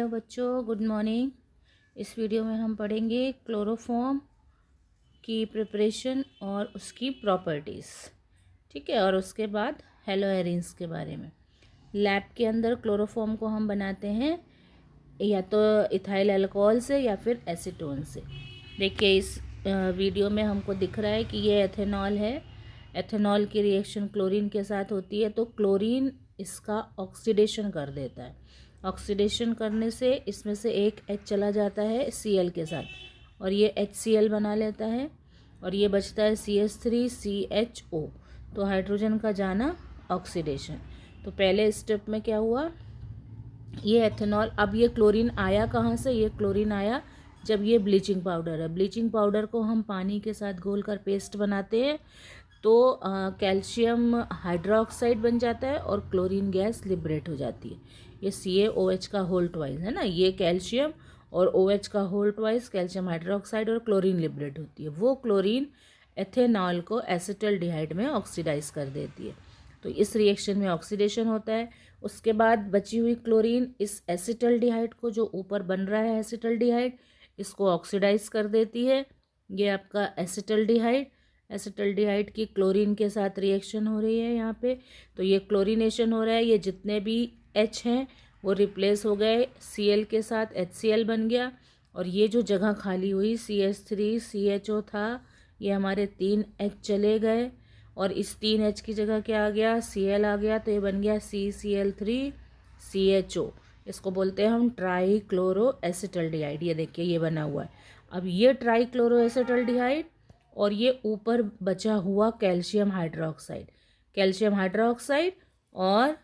बच्चों, good morning. इस video में हम पढ़ेंगे क्लोरोफॉर्म की प्रिपरेशन और उसकी प्रॉपर्टीज़। ठीक है, और उसके बाद हेलोएरिन्स के बारे में। लैब के अंदर क्लोरोफॉर्म को हम बनाते हैं या तो इथाइल अल्कोहल से या फिर एसीटोन से। देखिए इस वीडियो में हमको दिख रहा है कि ये एथेनॉल है। एथेनॉल की रिएक्शन क्लोरीन के साथ होती है तो क्लोरीन इसका ऑक्सीडेशन कर देता है। ऑक्सीडेशन करने से इसमें से एक H चला जाता है Cl के साथ और ये HCl बना लेता है और ये बचता है CH3CHO। तो हाइड्रोजन का जाना ऑक्सीडेशन। तो पहले स्टेप में क्या हुआ, ये एथेनॉल, अब ये क्लोरीन आया कहाँ से, ये क्लोरीन आया जब ये ब्लीचिंग पाउडर है। ब्लीचिंग पाउडर को हम पानी के साथ घोलकर पेस्ट बनाते हैं तो कैल्शियम हाइड्रोक्साइड बन जाता है और क्लोरीन गैस लिबरेट हो जाती है। ये CaOH का होल ट्वाइस है ना, ये कैल्शियम और OH का होल ट्वाइस कैल्शियम हाइड्रोक्साइड और क्लोरीन लिबरेट होती है। वो क्लोरीन एथेनॉल को एसिटल्डिहाइड में ऑक्सीडाइज कर देती है। तो इस रिएक्शन में ऑक्सीडेशन होता है। उसके बाद बची हुई क्लोरीन इस एसिटल्डिहाइड को, जो ऊपर बन रहा है एसिटल्डिहाइड, इसको ऑक्सीडाइज कर देती है। ये आपका एसिटल्डिहाइड, एसिटल्डिहाइड की क्लोरीन के साथ रिएक्शन हो रही है यहाँ पे। तो ये क्लोरीनेशन हो रहा है। ये जितने भी H हैं वो रिप्लेस हो गए Cl के साथ, HCl बन गया। और ये जो जगह खाली हुई CH3CHO था, ये हमारे 3 H चले गए और इस 3 H की जगह क्या आ गया, Cl आ गया। तो ये बन गया CCl3CHO। इसको बोलते हैं हम ट्राई क्लोरो एसिटल्डिहाइड। ये देखिए ये बना हुआ है। अब ये ट्राई क्लोरो एसिटल्डिहाइड और ये ऊपर बचा हुआ कैल्शियम हाइड्रोक्साइड और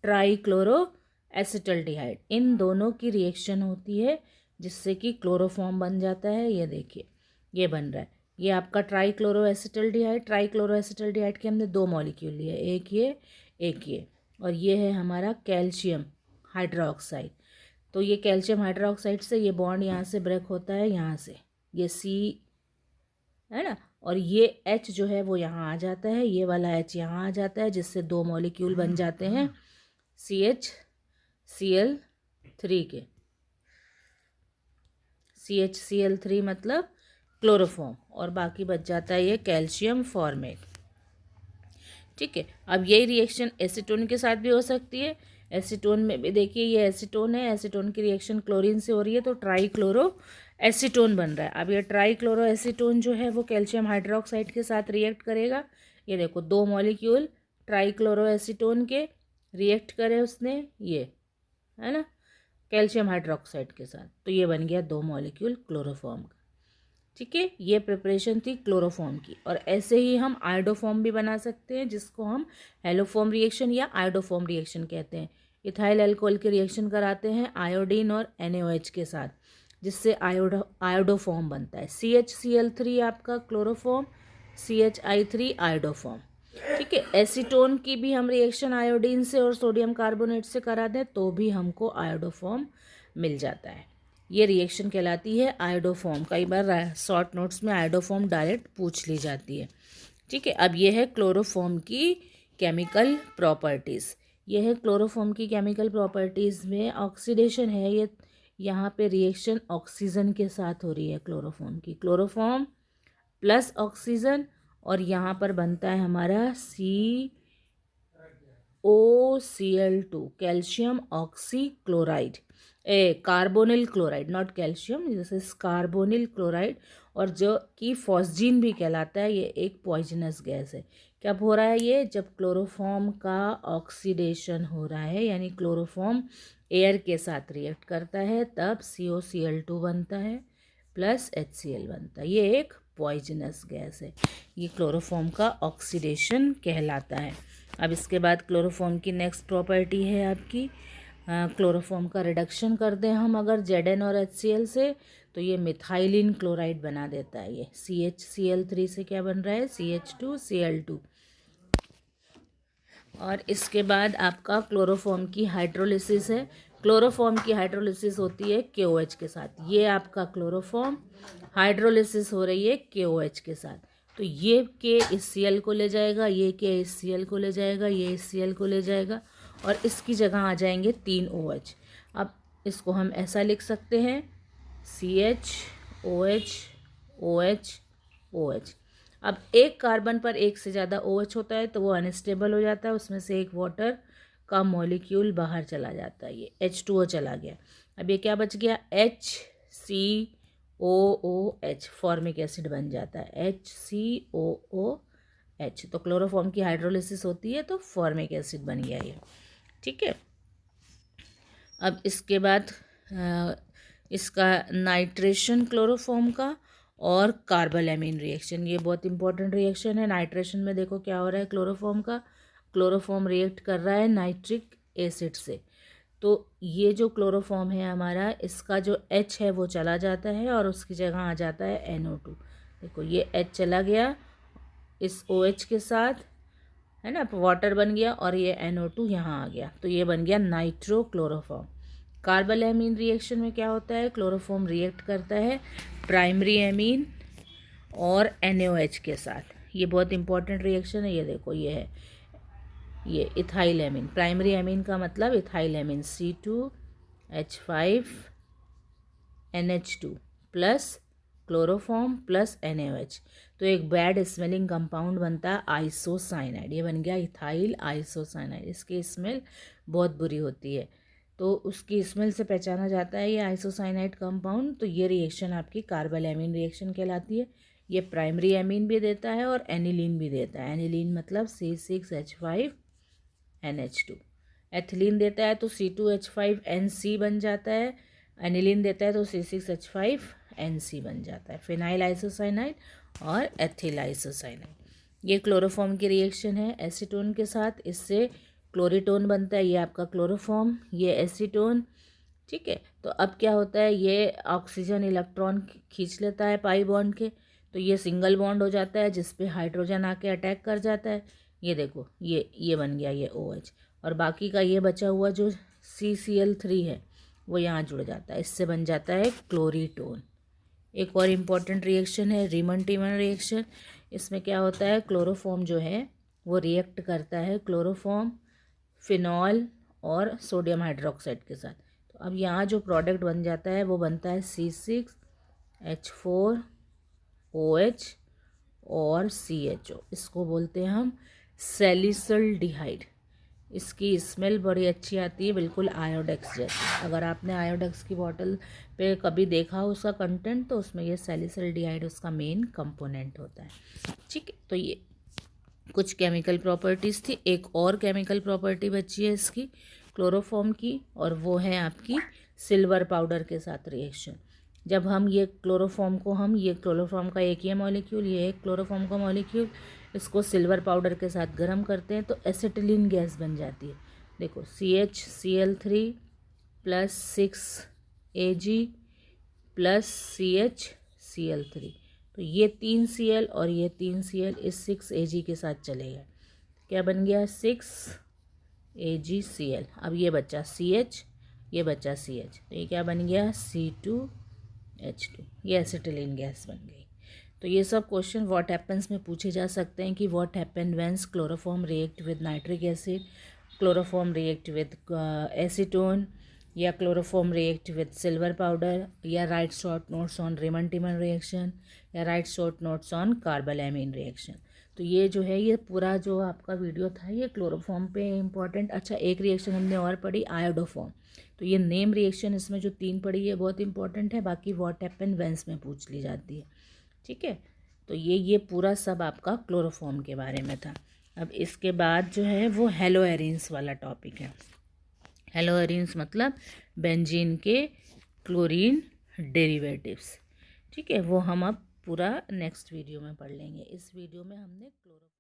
ट्राई क्लोरो एसिटल्डिहाइड, इन दोनों की रिएक्शन होती है जिससे कि क्लोरोफॉर्म बन जाता है। ये देखिए ये बन रहा है, ये आपका try chloro acetaldehyde. Try chloro acetaldehyde के हमने 2 मॉलिक्यूल लिए, एक ये और ये है हमारा कैल्शियम हाइड्रोक्साइड। तो ये कैल्शियम हाइड्रोक्साइड से ये बॉन्ड यहाँ से ब्रेक होता है, यहाँ से ये C है ना, और ये H जो है वो यहाँ आ जाता है, ये वाला H यहाँ आ जाता है, जिससे 2 मॉलिक्यूल बन जाते हैं CHCl3 के। CHCl3 मतलब क्लोरोफॉर्म, और बाकी बच जाता है ये कैल्शियम फॉर्मेट। ठीक है, अब यही रिएक्शन एसीटोन के साथ भी हो सकती है। एसीटोन में भी देखिए ये एसीटोन है, एसीटोन की रिएक्शन क्लोरीन से हो रही है तो ट्राई क्लोरो एसीटोन बन रहा है। अब ये ट्राई क्लोरो एसीटोन जो है वो कैल्शियम हाइड्रोक्साइड के साथ रिएक्ट करेगा। ये देखो 2 मॉलिक्यूल ट्राई क्लोरो एसीटोन के रिएक्ट करे उसने, ये है ना, कैल्शियम हाइड्रोक्साइड के साथ, तो ये बन गया 2 मॉलिक्यूल क्लोरोफॉर्म का। ठीक है, ये प्रिपरेशन थी क्लोरोफॉर्म की। और ऐसे ही हम आयोडोफॉर्म भी बना सकते हैं, जिसको हम हेलोफॉर्म रिएक्शन या आयोडोफॉर्म रिएक्शन कहते हैं। इथाइल अल्कोहल की रिएक्शन कराते हैं आयोडीन और NaOH के साथ, जिससे आयोडोफॉर्म बनता है। CHCl3 आपका क्लोरोफॉर्म, CHI3 आयोडोफॉर्म। ठीक है, एसीटोन की भी हम रिएक्शन आयोडीन से और सोडियम कार्बोनेट से करा दें तो भी हमको आयोडोफॉर्म मिल जाता है। ये रिएक्शन कहलाती है आयोडोफॉर्म। कई बार शॉर्ट नोट्स में आयोडोफॉर्म डायरेक्ट पूछ ली जाती है। ठीक है, अब ये है क्लोरोफॉर्म की केमिकल प्रॉपर्टीज़। ये है क्लोरोफॉर्म की केमिकल प्रॉपर्टीज़ में ऑक्सीडेशन है। ये यहाँ पे रिएक्शन ऑक्सीजन के साथ हो रही है क्लोरोफॉर्म की, क्लोरोफॉर्म प्लस ऑक्सीजन, और यहाँ पर बनता है हमारा COCl2 calcium oxy chloride, carbonyl chloride, not calcium, this is carbonyl chloride. और जो कि फॉस्जीन भी कहलाता है, ये एक पॉइजनस गैस है। कब हो रहा है ये, जब क्लोरोफॉर्म का ऑक्सीडेशन हो रहा है, यानी क्लोरोफॉर्म एयर के साथ रिएक्ट करता है, तब COCl2 बनता है प्लस HCl बनता है। ये एक पॉइजनस गैस है, ये क्लोरोफॉर्म का ऑक्सीडेशन कहलाता है। अब इसके बाद क्लोरोफॉर्म की नेक्स्ट प्रॉपर्टी है आपकी, क्लोरोफॉर्म का रिडक्शन कर दें हम अगर Zn और HCl से, तो ये मिथाइलिन क्लोराइड बना देता है। ये CHCl3 से क्या बन रहा है, CH2Cl2। और इसके बाद आपका क्लोरोफॉर्म की हाइड्रोलिसिस है। क्लोरोफॉर्म की हाइड्रोलिसिस होती है KOH के साथ। ये आपका क्लोरोफॉर्म हाइड्रोलिसिस हो रही है KOH के साथ, तो ये K इस Cl को ले जाएगा, ये K इस Cl को ले जाएगा, ये इस Cl को ले जाएगा और इसकी जगह आ जाएंगे 3 OH। अब इसको हम ऐसा लिख सकते हैं CH OH OH। अब एक कार्बन पर एक से ज़्यादा OH होता है तो वो अनस्टेबल हो जाता है, उसमें से एक वाटर का मॉलिक्यूल बाहर चला जाता है, ये H2O चला गया। अब ये क्या बच गया, HCOOH, फॉर्मिक एसिड बन जाता है HCOOH। तो क्लोरोफॉर्म की हाइड्रोलिसिस होती है तो फॉर्मिक एसिड बन गया ये, ठीक है। अब इसके बाद इसका नाइट्रेशन क्लोरोफॉर्म का और कार्बालैमीन रिएक्शन, ये बहुत इंपॉर्टेंट रिएक्शन है। नाइट्रेशन में देखो क्या हो रहा है, क्लोरोफॉर्म का, क्लोरोफॉर्म रिएक्ट कर रहा है नाइट्रिक एसिड से, तो ये जो क्लोरोफॉर्म है हमारा, इसका जो H है वो चला जाता है और उसकी जगह आ जाता है NO2। देखो ये H चला गया इस OH के साथ, है ना, वाटर बन गया, और ये NO2 यहाँ आ गया, तो ये बन गया नाइट्रो क्लोरोफॉर्म। कार्बालैमीन रिएक्शन में क्या होता है, क्लोरोफॉर्म रिएक्ट करता है प्राइमरी एमीन और NaOH के साथ। ये बहुत इंपॉर्टेंट रिएक्शन है, ये देखो ये है, ये इथाइल एमीन, प्राइमरी एमीन का मतलब ethyl amine, C2H5NH2 plus chloroform plus NaOH, तो एक बैड स्मेलिंग कंपाउंड बनता है आइसोसाइनाइड। ये बन गया इथाइल आइसोसाइनाइड। इसकी स्मेल बहुत बुरी होती है, तो उसकी स्मेल से पहचाना जाता है ये आइसोसाइनाइड कंपाउंड। तो ये रिएक्शन आपकी कार्बालैमीन रिएक्शन कहलाती है। ये प्राइमरी एमीन भी देता है और एनिलीन भी देता है। एनिलीन मतलब C6H5NH2। एथिलीन देता है तो C2H5NC बन जाता है, एनिलीन देता है तो C6H5NC बन जाता है, फिनाइल आइसोसाइनाइड और एथिल आइसोसाइनाइड। ये क्लोरोफॉर्म की रिएक्शन है एसीटोन के साथ, इससे क्लोरीटोन बनता है, ये आपका क्लोरोफॉर्म, ये एसीटोन, ठीक है। तो अब क्या होता है, ये ऑक्सीजन इलेक्ट्रॉन खींच लेता है पाई बॉन्ड के, तो ये सिंगल बॉन्ड हो जाता है जिस पे हाइड्रोजन आके अटैक कर जाता है। ये देखो ये बन गया ये OH, और बाकी का ये बचा हुआ जो CCl3 है वो यहाँ जुड़ जाता है, इससे बन जाता है क्लोरीटोन। एक और इम्पॉर्टेंट रिएक्शन है रीमन टीमन रिएक्शन। इसमें क्या होता है, क्लोरोफॉर्म जो है वो रिएक्ट करता है क्लोरोफॉर्म, फिनॉल और सोडियम हाइड्रोक्साइड के साथ। तो अब यहाँ जो प्रोडक्ट बन जाता है वो बनता है C6H4OH और CHO। इसको बोलते हैं हम सैलिसल्डिहाइड। इसकी स्मेल बड़ी अच्छी आती है, बिल्कुल आयोडेक्स जैसी। अगर आपने आयोडेक्स की बॉटल पे कभी देखा हो उसका कंटेंट, तो उसमें ये सैलिसल्डिहाइड उसका मेन कंपोनेंट होता है, ठीक है। तो ये कुछ केमिकल प्रॉपर्टीज़ थी। एक और केमिकल प्रॉपर्टी बची है इसकी क्लोरोफॉर्म की, और वो है आपकी सिल्वर पाउडर के साथ रिएक्शन। जब हम ये क्लोरोफॉर्म का एक ही मॉलिक्यूल, ये एक क्लोरोफॉर्म का मॉलिक्यूल, इसको सिल्वर पाउडर के साथ गर्म करते हैं तो एसिटिलीन गैस बन जाती है। देखो CHCl3 plus 6Ag plus CHCl3, तो ये 3 Cl और ये 3 Cl इस 6Ag के साथ चलेगा, क्या बन गया 6AgCl। अब ये बच्चा CH, ये बच्चा CH, तो ये क्या बन गया C2H2, ये एसिटिलीन गैस बन गई। तो ये सब क्वेश्चन व्हाट हैपेंस में पूछे जा सकते हैं कि what happen when chloroform react with nitric acid, chloroform react with acetone, या chloroform react with silver powder, या write short notes on Reimer Tiemann reaction, या write short notes on carbylamine reaction. तो ये जो है ये पूरा जो आपका वीडियो था ये क्लोरोफॉर्म पे इम्पॉर्टेंट। अच्छा, एक रिएक्शन हमने और पढ़ी आयोडोफॉर्म, तो ये नेम रिएक्शन इसमें जो 3 पढ़ी है बहुत इंपॉर्टेंट है, बाकी व्हाट हैपन व्हेंस में पूछ ली जाती है, ठीक है। तो ये पूरा सब आपका क्लोरोफॉर्म के बारे में था। अब इसके बाद जो है वो हेलोएरिन्स वाला टॉपिक है। हेलोएरिन्स मतलब बेंजीन के क्लोरीन डेरिवेटिव्स, ठीक है। वो हम अब पूरा नेक्स्ट वीडियो में पढ़ लेंगे। इस वीडियो में हमने क्लोरो